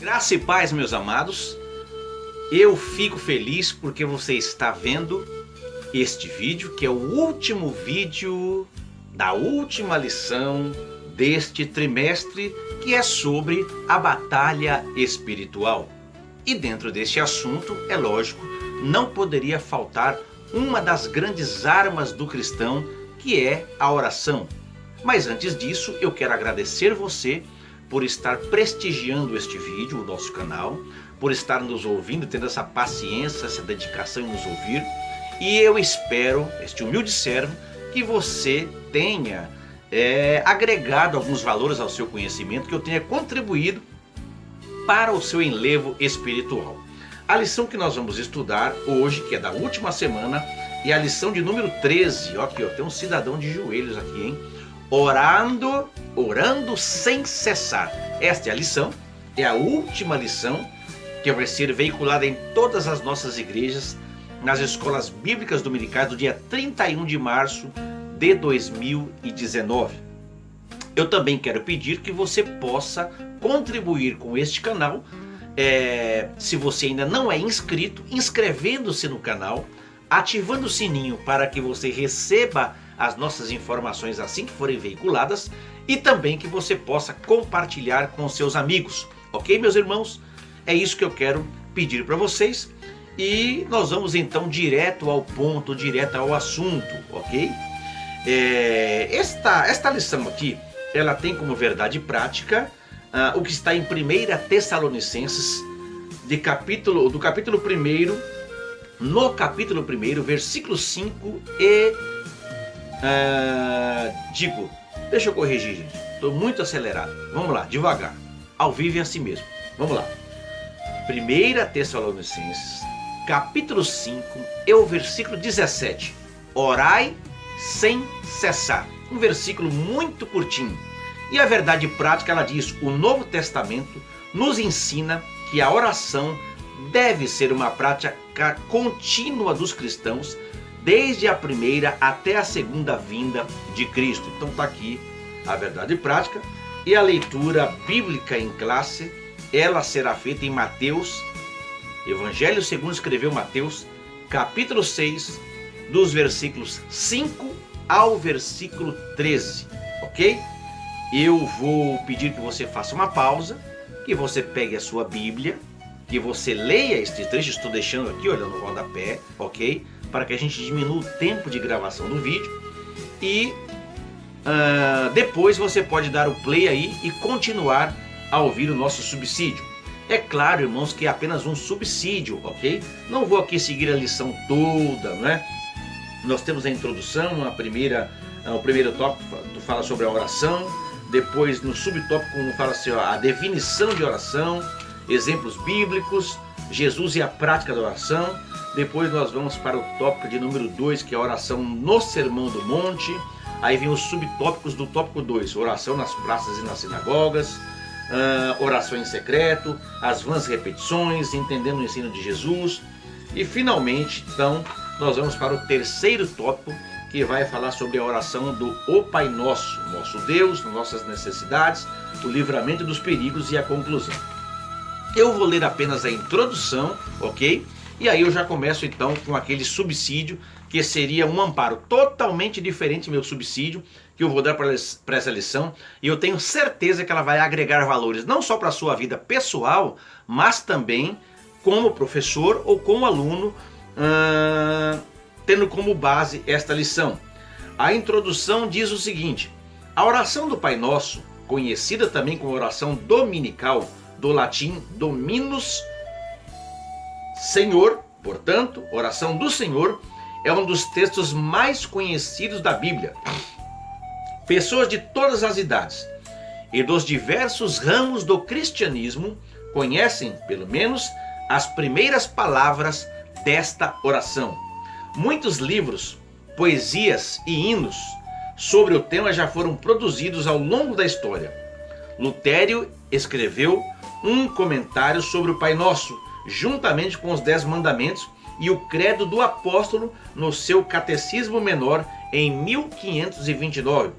Graça e paz, meus amados. Eu fico feliz porque você está vendo este vídeo, que é o último vídeo da última lição deste trimestre, que é sobre a batalha espiritual. E dentro deste assunto, é lógico, não poderia faltar uma das grandes armas do cristão, que é a oração. Mas antes disso, eu quero agradecer você por estar prestigiando este vídeo, o nosso canal, por estar nos ouvindo, tendo essa paciência, essa dedicação em nos ouvir. E eu espero, este humilde servo, que você tenha agregado alguns valores ao seu conhecimento, que eu tenha contribuído para o seu enlevo espiritual. A lição que nós vamos estudar hoje, que é da última semana, é a lição de número 13. Ó, aqui, ó, tem um cidadão de joelhos aqui, hein? Orando sem cessar. Esta é a lição, é a última lição que vai ser veiculada em todas as nossas igrejas, nas escolas bíblicas dominicais, do dia 31 de março de 2019. Eu também quero pedir que você possa contribuir com este canal, se você ainda não é inscrito, inscrevendo-se no canal, ativando o sininho para que você receba as nossas informações assim que forem veiculadas, e também que você possa compartilhar com seus amigos, ok, meus irmãos? É isso que eu quero pedir para vocês, e nós vamos então direto ao ponto, direto ao assunto, ok? Esta lição aqui, ela tem como verdade prática o que está em 1 Tessalonicenses, do capítulo 1, no capítulo 1, versículo 5 e... deixa eu corrigir, gente, estou muito acelerado. Vamos lá, devagar, ao vivo é assim mesmo. Vamos lá. 1 Tessalonicenses, capítulo 5 e o versículo 17. Orai sem cessar. Um versículo muito curtinho. E a verdade prática, ela diz: o Novo Testamento nos ensina que a oração deve ser uma prática contínua dos cristãos, desde a primeira até a segunda vinda de Cristo. Então está aqui a verdade prática. E a leitura bíblica em classe, ela será feita em Mateus, Evangelho segundo escreveu Mateus, capítulo 6, dos versículos 5 ao versículo 13, ok? Eu vou pedir que você faça uma pausa, que você pegue a sua Bíblia, que você leia este trecho. Estou deixando aqui, olha, no rodapé, ok? Para que a gente diminua o tempo de gravação do vídeo. E depois você pode dar o play aí e continuar a ouvir o nosso subsídio. É claro, irmãos, que é apenas um subsídio, ok? Não vou aqui seguir a lição toda, não é? Nós temos a introdução, o primeiro tópico fala sobre a oração. Depois, no subtópico, fala assim, a definição de oração, exemplos bíblicos, Jesus e a prática da oração. Depois nós vamos para o tópico de número 2, que é a oração no Sermão do Monte. Aí vem os subtópicos do tópico 2, oração nas praças e nas sinagogas, oração em secreto, as vãs repetições, entendendo o ensino de Jesus. E finalmente, então, nós vamos para o terceiro tópico, que vai falar sobre a oração do O Pai Nosso, nosso Deus, nossas necessidades, o livramento dos perigos e a conclusão. Eu vou ler apenas a introdução, ok? E aí eu já começo então com aquele subsídio, que seria um amparo totalmente diferente, meu subsídio, que eu vou dar para essa lição. E eu tenho certeza que ela vai agregar valores, não só para a sua vida pessoal, mas também como professor ou como aluno, tendo como base esta lição. A introdução diz o seguinte: a oração do Pai Nosso, conhecida também como oração dominical, do latim Dominus, Senhor, portanto, oração do Senhor, é um dos textos mais conhecidos da Bíblia. Pessoas de todas as idades e dos diversos ramos do cristianismo conhecem, pelo menos, as primeiras palavras desta oração. Muitos livros, poesias e hinos sobre o tema já foram produzidos ao longo da história. Lutero escreveu um comentário sobre o Pai Nosso, juntamente com os 10 mandamentos e o credo do apóstolo no seu Catecismo Menor em 1529.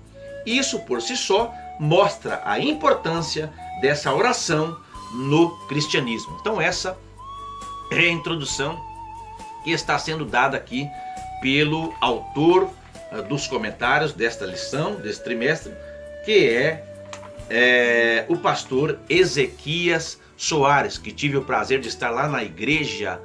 Isso por si só mostra a importância dessa oração no cristianismo. Então essa é a introdução que está sendo dada aqui pelo autor dos comentários desta lição, deste trimestre, que é o pastor Ezequias Soares, que tive o prazer de estar lá na igreja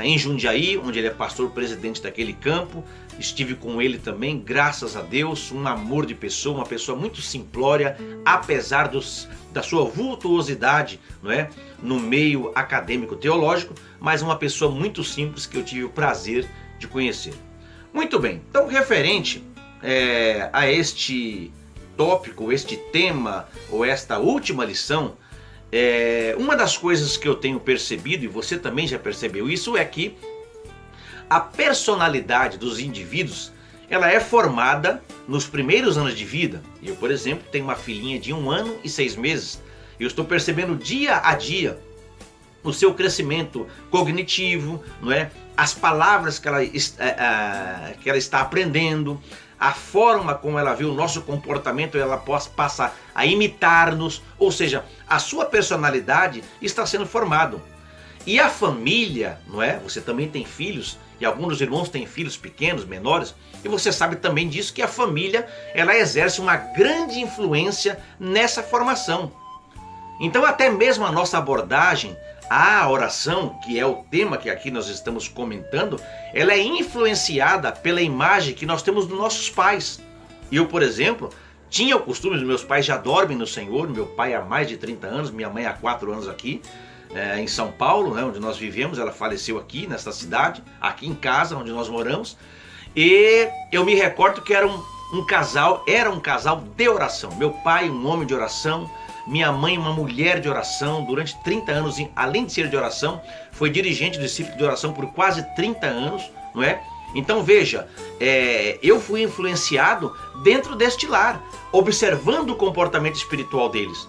em Jundiaí, onde ele é pastor presidente daquele campo. Estive com ele também, graças a Deus, um amor de pessoa, uma pessoa muito simplória, apesar da sua vultuosidade, não é? No meio acadêmico teológico, mas uma pessoa muito simples que eu tive o prazer de conhecer. Muito bem, então referente a este tópico, este tema, ou esta última lição, uma das coisas que eu tenho percebido, e você também já percebeu isso, é que a personalidade dos indivíduos, ela é formada nos primeiros anos de vida. Eu, por exemplo, tenho uma filhinha de 1 ano e 6 meses. Eu estou percebendo dia a dia o seu crescimento cognitivo, não é? As palavras que ela está aprendendo, a forma como ela vê o nosso comportamento, ela passa a imitar-nos, ou seja, a sua personalidade está sendo formada. E a família, não é? Você também tem filhos, e alguns dos irmãos têm filhos pequenos, menores, e você sabe também disso, que a família, ela exerce uma grande influência nessa formação. Então até mesmo a nossa abordagem à oração, que é o tema que aqui nós estamos comentando, ela é influenciada pela imagem que nós temos dos nossos pais. Eu, por exemplo, tinha o costume, os meus pais já dormem no Senhor, meu pai há mais de 30 anos, minha mãe há 4 anos aqui, em São Paulo, né, onde nós vivemos. Ela faleceu aqui nessa cidade, aqui em casa onde nós moramos, e eu me recordo que era um casal de oração. Meu pai, um homem de oração, minha mãe, uma mulher de oração. Durante 30 anos, além de ser de oração, foi dirigente do círculo de oração por quase 30 anos, não é? Então veja, eu fui influenciado dentro deste lar, observando o comportamento espiritual deles.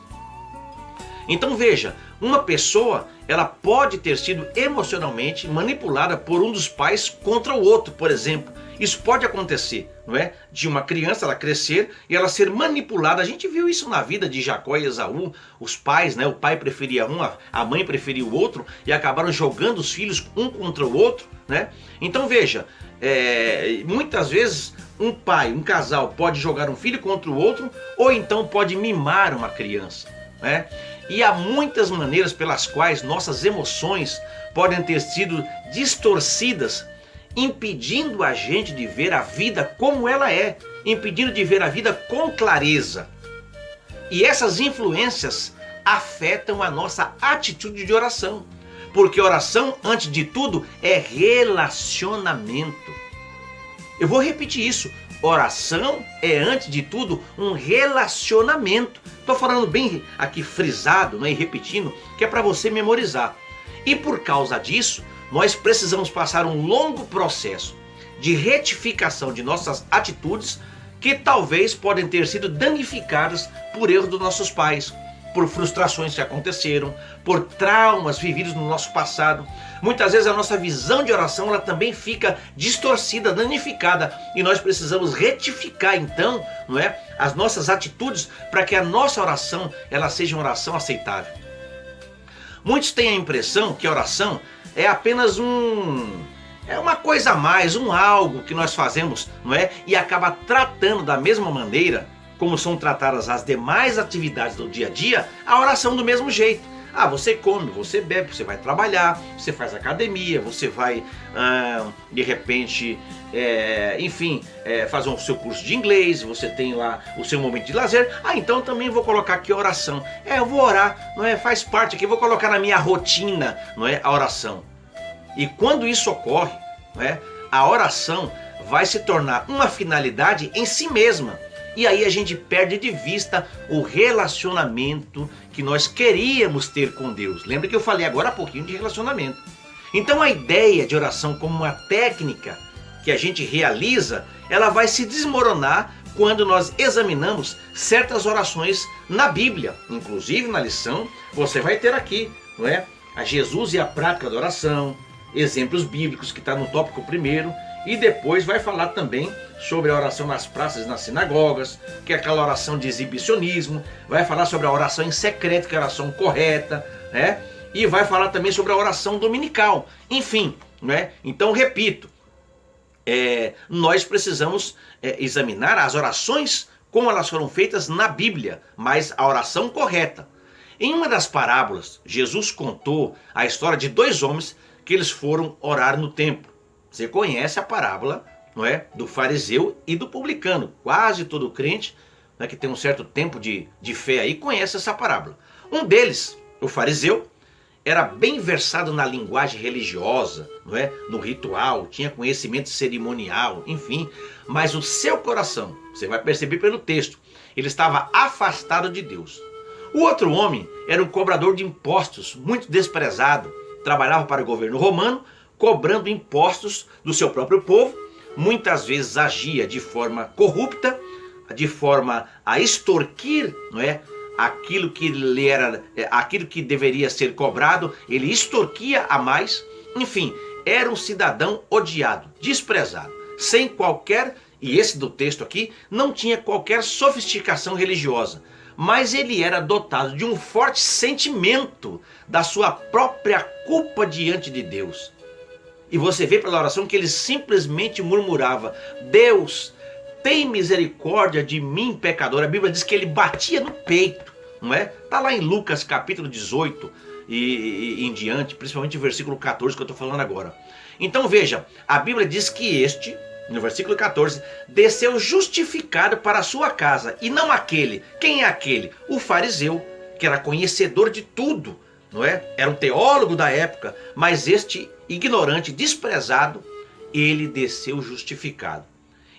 Então veja, uma pessoa, ela pode ter sido emocionalmente manipulada por um dos pais contra o outro, por exemplo. Isso pode acontecer, não é? De uma criança ela crescer e ela ser manipulada. A gente viu isso na vida de Jacó e Esaú. Os pais, né? O pai preferia um, a mãe preferia o outro, e acabaram jogando os filhos um contra o outro, né? Então veja, muitas vezes um pai, um casal pode jogar um filho contra o outro, ou então pode mimar uma criança, né? E há muitas maneiras pelas quais nossas emoções podem ter sido distorcidas, impedindo a gente de ver a vida como ela é, impedindo de ver a vida com clareza. E essas influências afetam a nossa atitude de oração, porque oração, antes de tudo, é relacionamento. Eu vou repetir isso. Oração é, antes de tudo, um relacionamento. Estou falando bem aqui frisado, né, e repetindo, que é para você memorizar. E por causa disso, nós precisamos passar um longo processo de retificação de nossas atitudes, que talvez podem ter sido danificadas por erros dos nossos pais, por frustrações que aconteceram, por traumas vividos no nosso passado. Muitas vezes a nossa visão de oração, ela também fica distorcida, danificada, e nós precisamos retificar então, não é, as nossas atitudes, para que a nossa oração, ela seja uma oração aceitável. Muitos têm a impressão que a oração é apenas uma coisa a mais, algo que nós fazemos, não é? E acaba tratando da mesma maneira como são tratadas as demais atividades do dia a dia, a oração do mesmo jeito. Você come, você bebe, você vai trabalhar, você faz academia, você vai, de repente, fazer o seu curso de inglês, você tem lá o seu momento de lazer. Então também vou colocar aqui a oração. Eu vou orar, não é? Faz parte aqui, vou colocar na minha rotina, não é? A oração. E quando isso ocorre, não é? A oração vai se tornar uma finalidade em si mesma. E aí a gente perde de vista o relacionamento que nós queríamos ter com Deus. Lembra que eu falei agora há pouquinho de relacionamento. Então a ideia de oração como uma técnica que a gente realiza, ela vai se desmoronar quando nós examinamos certas orações na Bíblia. Inclusive na lição você vai ter aqui, não é? A Jesus e a prática da oração, exemplos bíblicos, que está no tópico 1, E depois vai falar também sobre a oração nas praças e nas sinagogas, que é aquela oração de exibicionismo. Vai falar sobre a oração em secreto, que é a oração correta, né? E vai falar também sobre a oração dominical. Enfim, né? Então, repito, nós precisamos examinar as orações como elas foram feitas na Bíblia, mas a oração correta. Em uma das parábolas, Jesus contou a história de dois homens que eles foram orar no templo. Você conhece a parábola, não é? Do fariseu e do publicano. Quase todo crente, né, que tem um certo tempo de fé aí, conhece essa parábola. Um deles, o fariseu, era bem versado na linguagem religiosa, não é? No ritual, tinha conhecimento cerimonial, enfim. Mas o seu coração, você vai perceber pelo texto, ele estava afastado de Deus. O outro homem era um cobrador de impostos, muito desprezado. Trabalhava para o governo romano, cobrando impostos do seu próprio povo. Muitas vezes agia de forma corrupta, de forma a extorquir, não é? Aquilo que deveria ser cobrado, ele extorquia a mais. Enfim, era um cidadão odiado, desprezado, sem qualquer, e esse do texto aqui, não tinha qualquer sofisticação religiosa, mas ele era dotado de um forte sentimento da sua própria culpa diante de Deus. E você vê pela oração que ele simplesmente murmurava: Deus, tem misericórdia de mim, pecador. A Bíblia diz que ele batia no peito, não é? Está lá em Lucas capítulo 18 e em diante, principalmente o versículo 14 que eu estou falando agora. Então veja, a Bíblia diz que este, no versículo 14, desceu justificado para a sua casa, e não aquele. Quem é aquele? O fariseu, que era conhecedor de tudo, não é? Era um teólogo da época, mas este ignorante, desprezado, ele desceu justificado.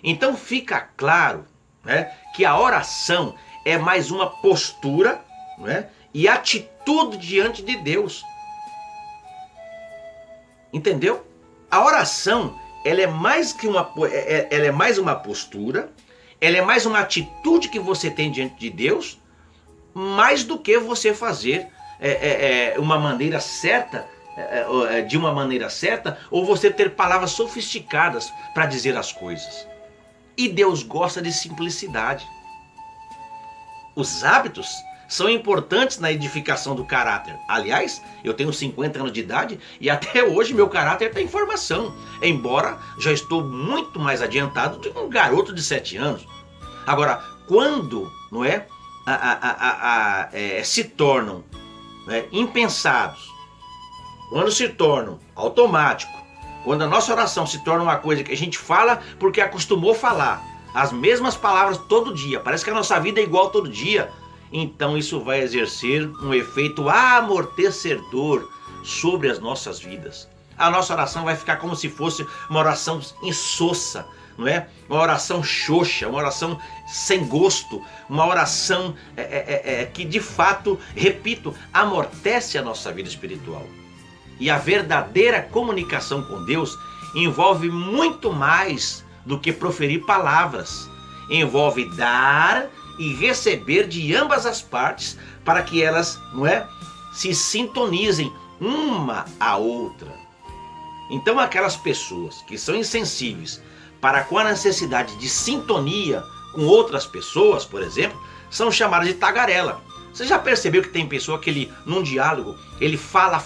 Então fica claro, né, que a oração é mais uma postura, né, e atitude diante de Deus. Entendeu? A oração, ela é mais uma postura, ela é mais uma atitude que você tem diante de Deus, mais do que você fazer uma maneira certa, de uma maneira certa, ou você ter palavras sofisticadas para dizer as coisas. E Deus gosta de simplicidade. Os hábitos são importantes na edificação do caráter. Aliás, eu tenho 50 anos de idade e até hoje meu caráter está em formação, embora já estou muito mais adiantado do que um garoto de 7 anos. Agora, quando, não é, se tornam, né, impensados, quando se tornam automático, quando a nossa oração se torna uma coisa que a gente fala porque acostumou a falar as mesmas palavras todo dia, parece que a nossa vida é igual todo dia, então isso vai exercer um efeito amortecedor sobre as nossas vidas. A nossa oração vai ficar como se fosse uma oração insossa, não é? Uma oração xoxa, uma oração sem gosto, uma oração que de fato, repito, amortece a nossa vida espiritual. E a verdadeira comunicação com Deus envolve muito mais do que proferir palavras. Envolve dar e receber de ambas as partes para que elas, não é, se sintonizem uma à outra. Então aquelas pessoas que são insensíveis para com a necessidade de sintonia com outras pessoas, por exemplo, são chamadas de tagarela. Você já percebeu que tem pessoa que ele, num diálogo, ele fala,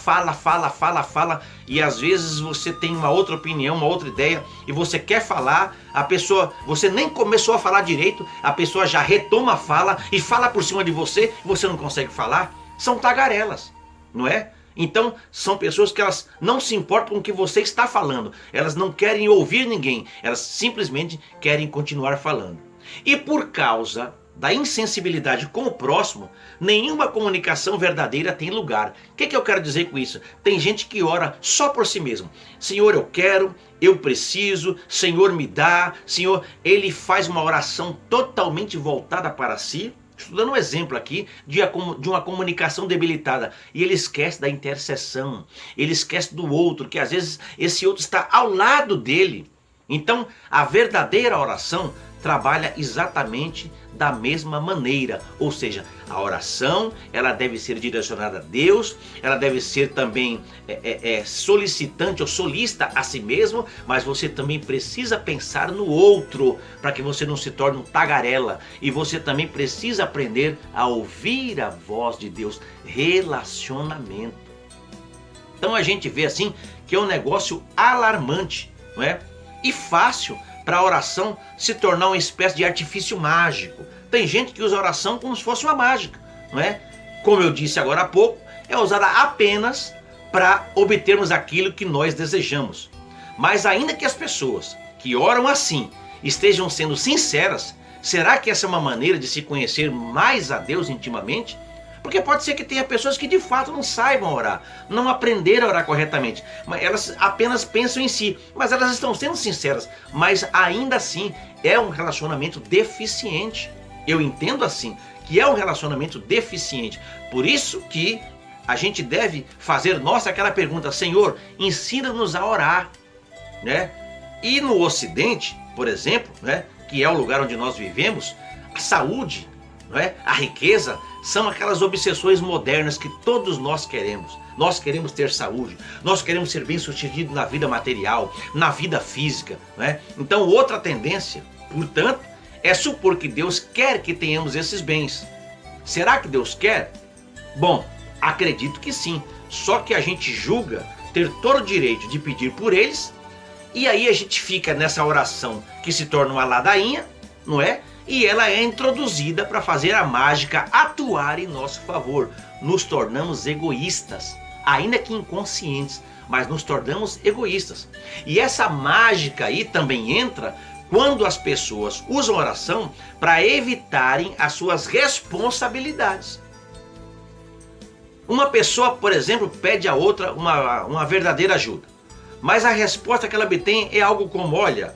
e às vezes você tem uma outra opinião, uma outra ideia, e você quer falar, a pessoa, você nem começou a falar direito, a pessoa já retoma a fala e fala por cima de você, e você não consegue falar? São tagarelas, não é? Então, são pessoas que elas não se importam com o que você está falando, elas não querem ouvir ninguém, elas simplesmente querem continuar falando. E por causa da insensibilidade com o próximo, nenhuma comunicação verdadeira tem lugar. O que eu quero dizer com isso? Tem gente que ora só por si mesmo. Senhor, eu quero, eu preciso, Senhor, me dá, Senhor. Ele faz uma oração totalmente voltada para si. Estou dando um exemplo aqui de uma comunicação debilitada. E ele esquece da intercessão. Ele esquece do outro, que às vezes esse outro está ao lado dele. Então, a verdadeira oração trabalha exatamente da mesma maneira, ou seja, a oração ela deve ser direcionada a Deus, ela deve ser também solicitante ou solista a si mesmo, mas você também precisa pensar no outro, para que você não se torne um tagarela, e você também precisa aprender a ouvir a voz de Deus, relacionamento. Então a gente vê assim que é um negócio alarmante, não é? E fácil para a oração se tornar uma espécie de artifício mágico. Tem gente que usa a oração como se fosse uma mágica, não é? Como eu disse agora há pouco, é usada apenas para obtermos aquilo que nós desejamos. Mas ainda que as pessoas que oram assim estejam sendo sinceras, será que essa é uma maneira de se conhecer mais a Deus intimamente? Porque pode ser que tenha pessoas que de fato não saibam orar, não aprenderam a orar corretamente, mas elas apenas pensam em si, mas elas estão sendo sinceras, mas ainda assim é um relacionamento deficiente. Eu entendo assim, que é um relacionamento deficiente. Por isso que a gente deve fazer nossa aquela pergunta: Senhor, ensina-nos a orar, né? E no Ocidente, por exemplo, né, que é o lugar onde nós vivemos, a saúde, não é? A riqueza são aquelas obsessões modernas que todos nós queremos. Nós queremos ter saúde, nós queremos ser bem-sucedidos na vida material, na vida física, não é? Então outra tendência, portanto, é supor que Deus quer que tenhamos esses bens. Será que Deus quer? Bom, acredito que sim, só que a gente julga ter todo o direito de pedir por eles, e aí a gente fica nessa oração que se torna uma ladainha, não é? E ela é introduzida para fazer a mágica atuar em nosso favor. Nos tornamos egoístas, ainda que inconscientes, mas nos tornamos egoístas. E essa mágica aí também entra quando as pessoas usam oração para evitarem as suas responsabilidades. Uma pessoa, por exemplo, pede a outra uma verdadeira ajuda, mas a resposta que ela obtém é algo como: olha,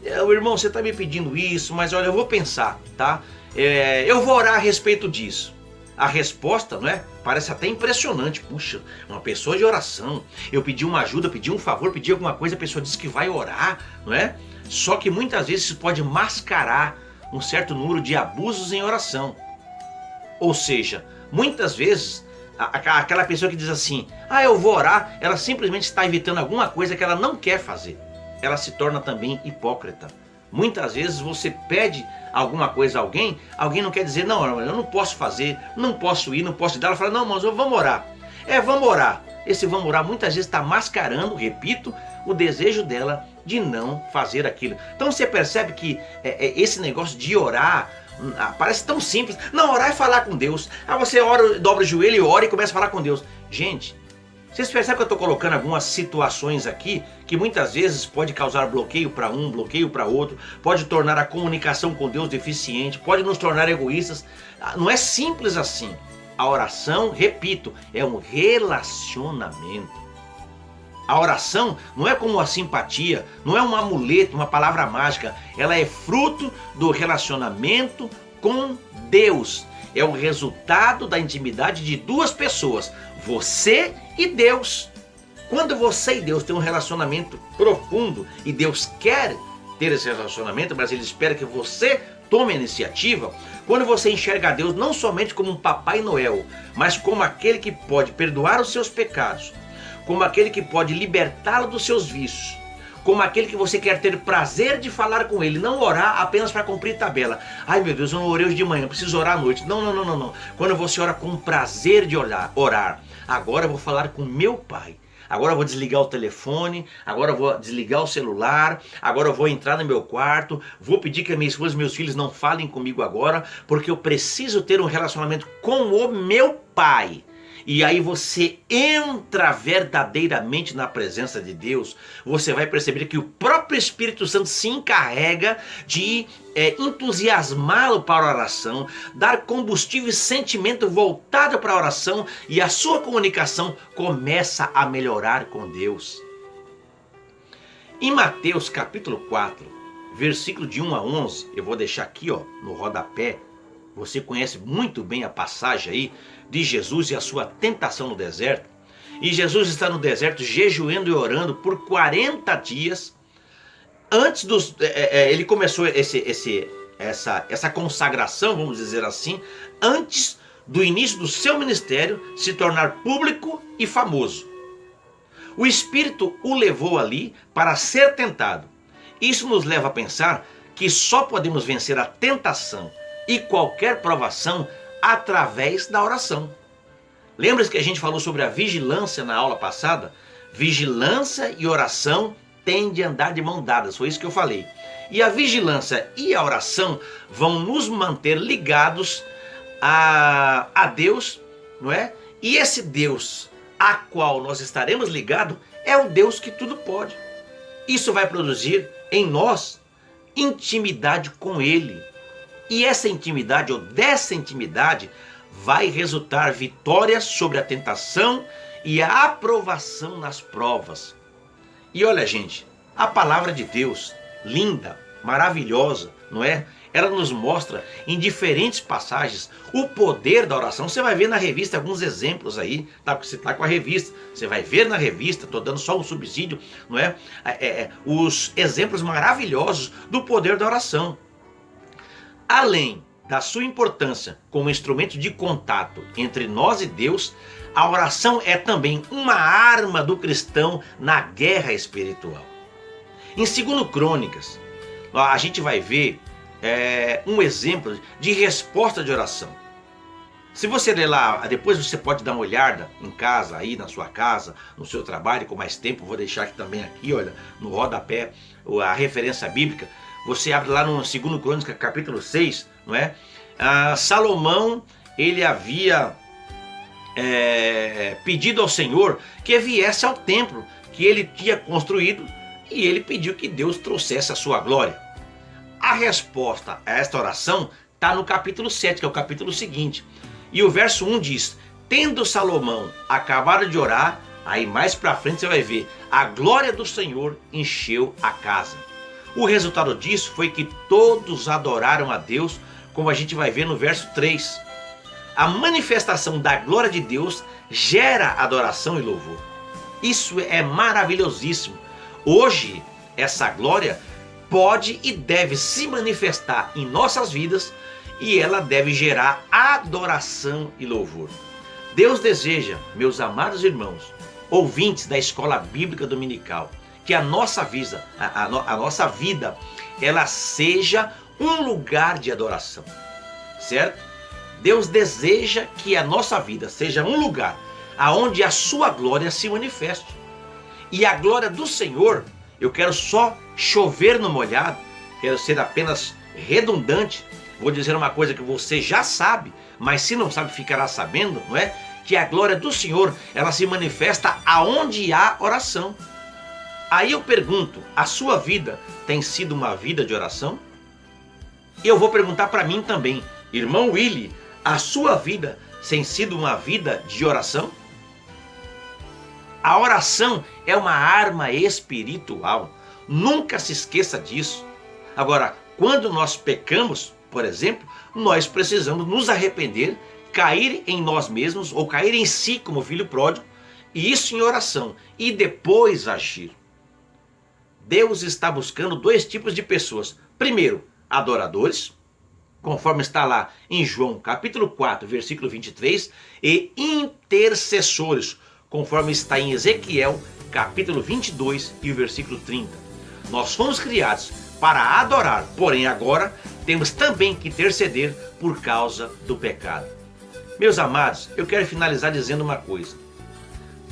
irmão, você está me pedindo isso, mas olha, eu vou pensar, tá? Eu vou orar a respeito disso. A resposta, não é? Parece até impressionante. Puxa, uma pessoa de oração. Eu pedi uma ajuda, pedi um favor, pedi alguma coisa, a pessoa disse que vai orar, não é? Só que muitas vezes isso pode mascarar um certo número de abusos em oração. Ou seja, muitas vezes aquela pessoa que diz assim: eu vou orar, ela simplesmente está evitando alguma coisa que ela não quer fazer. Ela se torna também hipócrita. Muitas vezes você pede alguma coisa a alguém não quer dizer: não, eu não posso fazer, não posso ir, não posso dar. Ela fala: não, mas vamos orar. Vamos orar. Esse vamos orar muitas vezes está mascarando, repito, o desejo dela de não fazer aquilo. Então você percebe que esse negócio de orar parece tão simples. Não, orar é falar com Deus. Você ora, dobra o joelho e ora e começa a falar com Deus. Gente, vocês percebem que eu estou colocando algumas situações aqui que muitas vezes pode causar bloqueio para um, bloqueio para outro, pode tornar a comunicação com Deus deficiente, pode nos tornar egoístas. Não é simples assim. A oração, repito, é um relacionamento. A oração não é como uma simpatia, não é um amuleto, uma palavra mágica. Ela é fruto do relacionamento com Deus. É o resultado da intimidade de duas pessoas, você e Deus. Quando você e Deus têm um relacionamento profundo e Deus quer ter esse relacionamento, mas Ele espera que você tome a iniciativa. Quando você enxerga a Deus não somente como um Papai Noel, mas como aquele que pode perdoar os seus pecados, como aquele que pode libertá-lo dos seus vícios, como aquele que você quer ter prazer de falar com Ele, não orar apenas para cumprir tabela. Ai meu Deus, eu não orei hoje de manhã, eu preciso orar à noite. Não. Quando você ora com prazer de orar, agora eu vou falar com meu Pai. Agora eu vou desligar o telefone, agora eu vou desligar o celular, agora eu vou entrar no meu quarto, vou pedir que a minha esposa e meus filhos não falem comigo agora, porque eu preciso ter um relacionamento com o meu Pai. E aí você entra verdadeiramente na presença de Deus, você vai perceber que o próprio Espírito Santo se encarrega de entusiasmá-lo para a oração, dar combustível e sentimento voltado para a oração, e a sua comunicação começa a melhorar com Deus. Em Mateus capítulo 4, versículo de 1 a 11, eu vou deixar aqui no rodapé. Você conhece muito bem a passagem aí de Jesus e a sua tentação no deserto. E Jesus está no deserto jejuando e orando por 40 dias. Antes dos, ele começou essa consagração, vamos dizer assim, antes do início do seu ministério se tornar público e famoso. O Espírito o levou ali para ser tentado. Isso nos leva a pensar que só podemos vencer a tentação e qualquer provação através da oração. Lembra-se que a gente falou sobre a vigilância na aula passada? Vigilância e oração têm de andar de mão dadas, foi isso que eu falei. E a vigilância e a oração vão nos manter ligados a Deus, não é? E esse Deus a qual nós estaremos ligados é o Deus que tudo pode. Isso vai produzir em nós intimidade com Ele. E essa intimidade, ou dessa intimidade, vai resultar vitória sobre a tentação e a aprovação nas provas. E olha, gente, a palavra de Deus, linda, maravilhosa, não é? Ela nos mostra em diferentes passagens o poder da oração. Você vai ver na revista alguns exemplos aí, tá? Porque você está com a revista, você vai ver na revista, estou dando só um subsídio, não é? Os exemplos maravilhosos do poder da oração. Além da sua importância como instrumento de contato entre nós e Deus, a oração é também uma arma do cristão na guerra espiritual. Em 2 Crônicas, a gente vai ver um exemplo de resposta de oração. Se você ler lá, depois você pode dar uma olhada em casa, aí na sua casa, no seu trabalho, com mais tempo, vou deixar aqui também, aqui, olha, no rodapé, a referência bíblica. Você abre lá no 2 Crônicas, capítulo 6, não é? Salomão, ele havia pedido ao Senhor que viesse ao templo que ele tinha construído, e ele pediu que Deus trouxesse a sua glória. A resposta a esta oração está no capítulo 7, que é o capítulo seguinte. E o verso 1 diz: tendo Salomão acabado de orar, aí mais para frente você vai ver, a glória do Senhor encheu a casa. O resultado disso foi que todos adoraram a Deus, como a gente vai ver no verso 3. A manifestação da glória de Deus gera adoração e louvor. Isso é maravilhosíssimo. Hoje, essa glória pode e deve se manifestar em nossas vidas, e ela deve gerar adoração e louvor. Deus deseja, meus amados irmãos, ouvintes da Escola Bíblica Dominical, que a nossa vida, ela seja um lugar de adoração, certo? Deus deseja que a nossa vida seja um lugar aonde a sua glória se manifeste. E a glória do Senhor, eu quero só chover no molhado, quero ser apenas redundante, vou dizer uma coisa que você já sabe, mas se não sabe ficará sabendo, não é? Que a glória do Senhor, ela se manifesta aonde há oração. Aí eu pergunto, a sua vida tem sido uma vida de oração? Eu vou perguntar para mim também, irmão Willy, a sua vida tem sido uma vida de oração? A oração é uma arma espiritual, nunca se esqueça disso. Agora, quando nós pecamos, por exemplo, nós precisamos nos arrepender, cair em nós mesmos ou cair em si como filho pródigo, e isso em oração, e depois agir. Deus está buscando dois tipos de pessoas. Primeiro, adoradores, conforme está lá em João capítulo 4, versículo 23, e intercessores, conforme está em Ezequiel capítulo 22 e o versículo 30. Nós fomos criados para adorar, porém agora temos também que interceder por causa do pecado. Meus amados, eu quero finalizar dizendo uma coisa.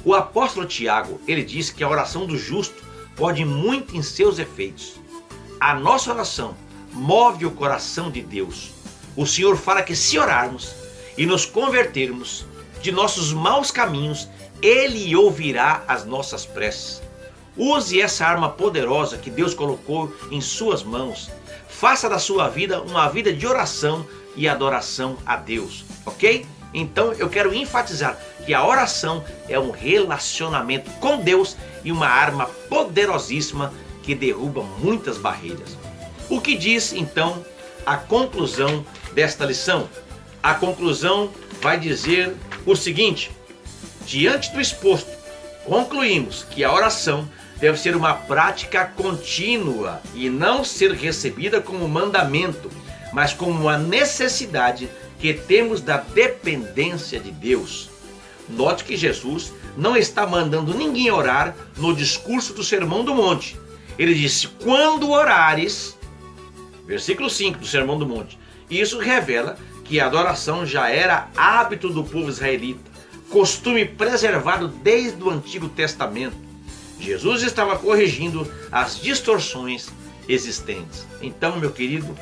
O apóstolo Tiago, ele diz que a oração do justo pode muito em seus efeitos. A nossa oração move o coração de Deus. O Senhor fala que se orarmos e nos convertermos de nossos maus caminhos, Ele ouvirá as nossas preces. Use essa arma poderosa que Deus colocou em suas mãos. Faça da sua vida uma vida de oração e adoração a Deus, ok? Então eu quero enfatizar que a oração é um relacionamento com Deus e uma arma poderosíssima que derruba muitas barreiras. O que diz então a conclusão desta lição? A conclusão vai dizer o seguinte: diante do exposto, Concluímos que a oração deve ser uma prática contínua e não ser recebida como mandamento, mas como uma necessidade que temos da dependência de Deus. Note que Jesus não está mandando ninguém orar no discurso do Sermão do Monte. Ele disse: quando orares, versículo 5 do Sermão do Monte. Isso revela que a adoração já era hábito do povo israelita, costume preservado desde o Antigo Testamento. Jesus estava corrigindo as distorções existentes. Então, meu querido,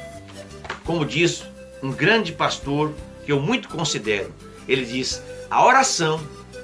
como diz um grande pastor que eu muito considero, ele diz: a oração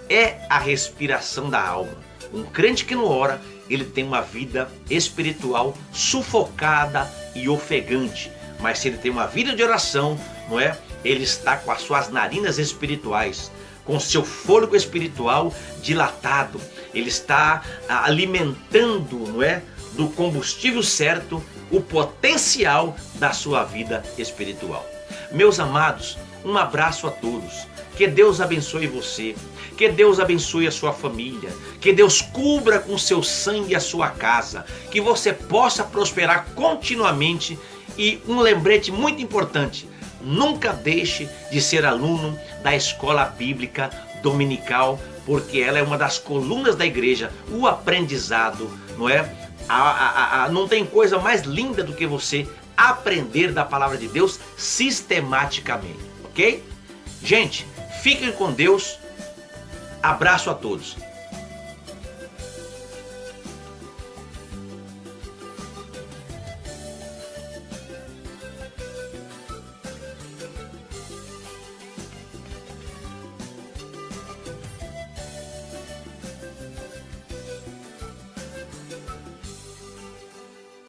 é a respiração da alma. Um crente que não ora, ele tem uma vida espiritual sufocada e ofegante. Mas se ele tem uma vida de oração, não é? Ele está com as suas narinas espirituais, com seu fôlego espiritual dilatado. Ele está alimentando, não é, do combustível certo o potencial da sua vida espiritual. Meus amados, um abraço a todos. Que Deus abençoe você, que Deus abençoe a sua família, que Deus cubra com seu sangue a sua casa, que você possa prosperar continuamente. E um lembrete muito importante: nunca deixe de ser aluno da escola bíblica dominical, porque ela é uma das colunas da igreja. O aprendizado, não é? Não tem coisa mais linda do que você aprender da palavra de Deus sistematicamente, ok? Gente, fiquem com Deus. Abraço a todos.